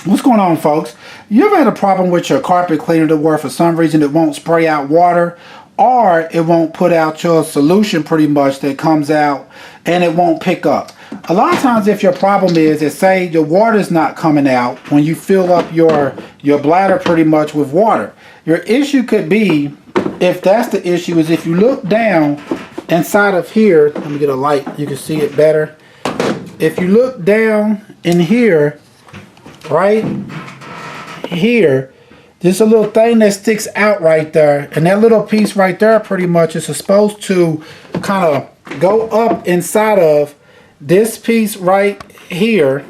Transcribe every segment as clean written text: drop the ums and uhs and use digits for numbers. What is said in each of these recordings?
What's going on, folks? You ever had a problem with your carpet cleaner to where for some reason it won't spray out water, or it won't put out your solution pretty much that comes out and it won't pick up? A lot of times if your problem is that, say, your water's not coming out when you fill up your bladder pretty much with water, your issue could be, if that's the issue, is if you look down inside of here, let me get a light, you can see it better. If you look down in here, right here, there's a little thing that sticks out right there, and that little piece right there pretty much is supposed to kind of go up inside of this piece right here.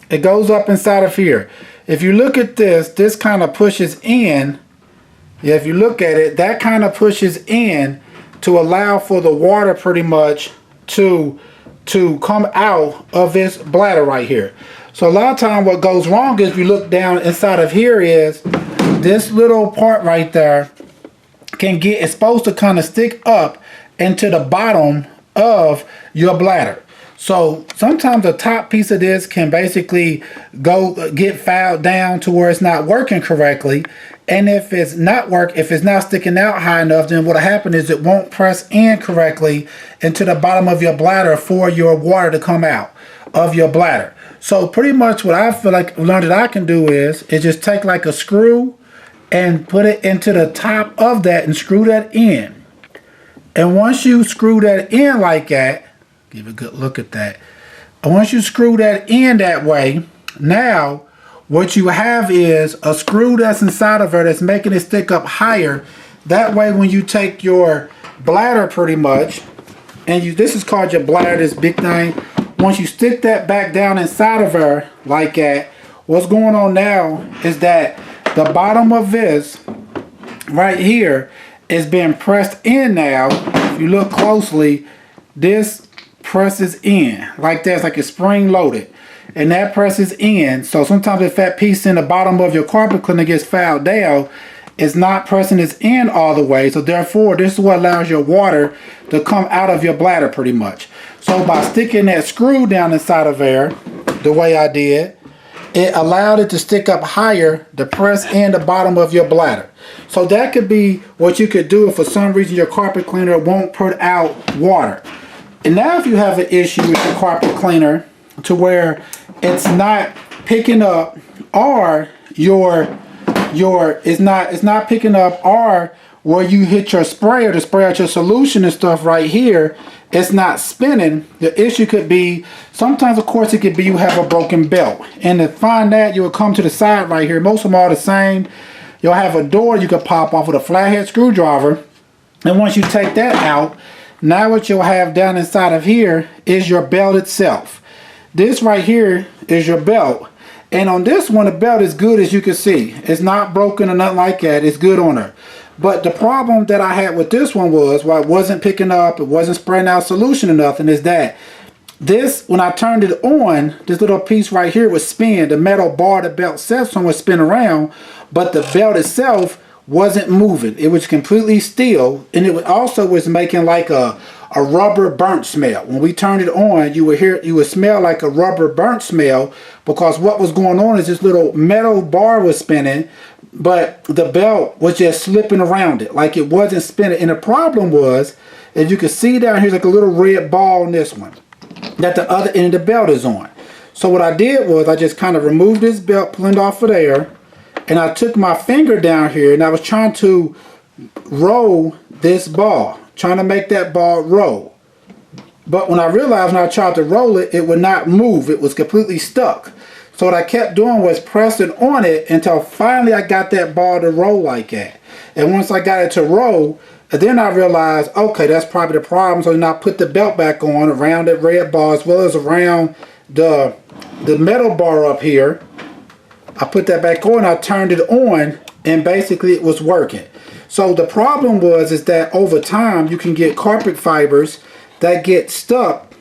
It goes up inside of here. If you look at this kind of pushes in. Yeah, if you look at it, that kind of pushes in to allow for the water pretty much to come out of this bladder right here. So a lot of time what goes wrong is, if you look down inside of here, is this little part right there it's supposed to kind of stick up into the bottom of your bladder. So sometimes the top piece of this can basically get fouled down to where it's not working correctly. And if it's not sticking out high enough, then what'll happen is it won't press in correctly into the bottom of your bladder for your water to come out of your bladder. So pretty much what I feel like learned that I can do is just take like a screw and put it into the top of that and screw that in. And once you screw that in like that, give a good look at that. And once you screw that in that way, now what you have is a screw that's inside of her that's making it stick up higher. That way when you take your bladder pretty much, and this is called your bladder, this big thing. Once you stick that back down inside of her like that, what's going on now is that the bottom of this right here is being pressed in now. If you look closely, this presses in like that. It's like it's spring loaded, and that presses in. So sometimes if that piece in the bottom of your carpet cleaner gets fouled down, it's not pressing this in all the way. So therefore, this is what allows your water to come out of your bladder pretty much. So by sticking that screw down inside of there, the way I did, it allowed it to stick up higher to press in the bottom of your bladder. So that could be what you could do if for some reason your carpet cleaner won't put out water. And now if you have an issue with your carpet cleaner to where it's not picking up, or it's not picking up, or where you hit your sprayer to spray out your solution and stuff right here, it's not spinning. The issue could be, sometimes of course it could be you have a broken belt. And to find that, you will come to the side right here. Most of them are the same. You'll have a door you could pop off with a flathead screwdriver. And once you take that out, now what you'll have down inside of here is your belt itself. This right here is your belt. And on this one, the belt is good, as you can see. It's not broken or nothing like that. It's good on her. But the problem that I had with this one was, while it wasn't picking up, it wasn't spraying out solution or nothing, is that this, when I turned it on, this little piece right here would spin. The metal bar, the belt itself, would spin around, but the belt itself wasn't moving. It was completely still, and it also was making like a rubber burnt smell. When we turned it on, you would smell like a rubber burnt smell, because what was going on is this little metal bar was spinning, but the belt was just slipping around it, like it wasn't spinning. And the problem was, as you can see down here, like a little red ball on this one that the other end of the belt is on. So what I did was I just kind of removed this belt, pulling it off of there, and I took my finger down here and I was trying to roll this ball, trying to make that ball roll. But when I realized when I tried to roll it, it would not move. It was completely stuck. So what I kept doing was pressing on it until finally I got that ball to roll like that. And once I got it to roll, then I realized, okay, that's probably the problem. So then I put the belt back on around that red ball, as well as around the metal bar up here. I put that back on, I turned it on, and basically it was working. So the problem is that over time you can get carpet fibers that get stuck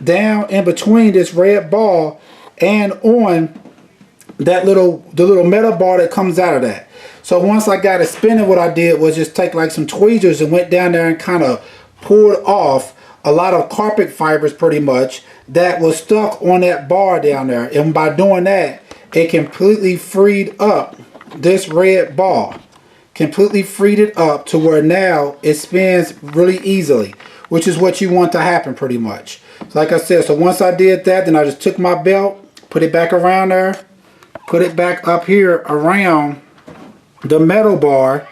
down in between this red ball and on that the little metal bar that comes out of that. So once I got it spinning, what I did was just take like some tweezers and went down there and kind of pulled off a lot of carpet fibers pretty much that was stuck on that bar down there. And by doing that, it completely freed up this red ball. Completely freed it up to where now it spins really easily, which is what you want to happen pretty much. So like I said, so once I did that, then I just took my belt, put it back around there, put it back up here around the metal bar,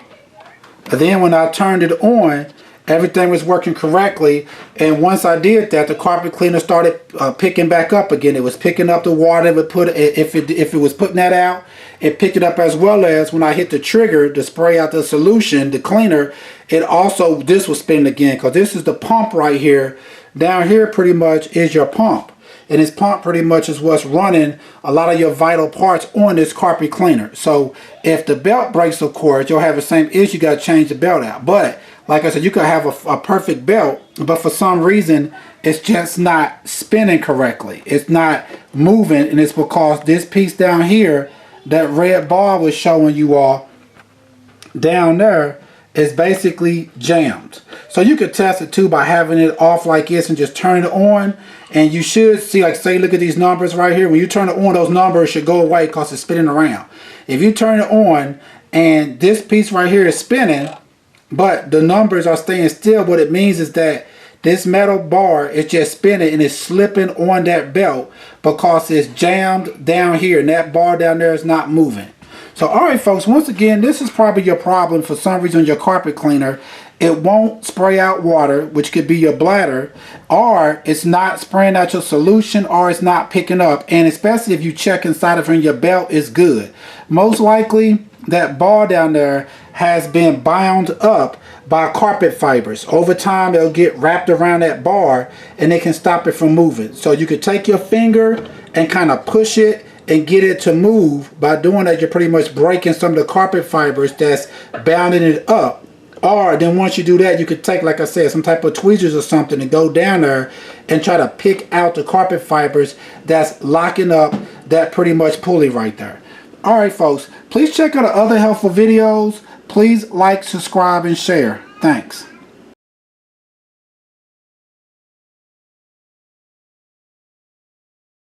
and then when I turned it on, everything was working correctly. And once I did that, the carpet cleaner started picking back up again. It was picking up the water. It would put if it was putting that out, it picked it up, as well as when I hit the trigger to spray out the solution, the cleaner, it also, this was spinning again, because this is the pump right here. Down here pretty much is your pump. And this pump pretty much is what's running a lot of your vital parts on this carpet cleaner. So if the belt breaks, of course, you'll have the same issue. You got to change the belt out. But like I said, you could have a perfect belt, but for some reason, it's just not spinning correctly. It's not moving, and it's because this piece down here, that red bar was showing you all down there, is basically jammed. So you could test it too by having it off like this and just turn it on, and you should see, like, say, look at these numbers right here. When you turn it on, those numbers should go away because it's spinning around. If you turn it on and this piece right here is spinning, but the numbers are staying still, what it means is that this metal bar is just spinning and it's slipping on that belt because it's jammed down here, and that bar down there is not moving. So alright folks, once again, this is probably your problem. For some reason, your carpet cleaner, it won't spray out water, which could be your bladder, or it's not spraying out your solution, or it's not picking up. And especially if you check inside of your belt, it's good. Most likely that bar down there has been bound up by carpet fibers. Over time, it'll get wrapped around that bar and it can stop it from moving. So you could take your finger and kind of push it and get it to move. By doing that, you're pretty much breaking some of the carpet fibers that's bounding it up. Or then once you do that, you could take, like I said, some type of tweezers or something and go down there and try to pick out the carpet fibers that's locking up that pretty much pulley right there. Alright folks, please check out the other helpful videos. Please like, subscribe, and share. Thanks.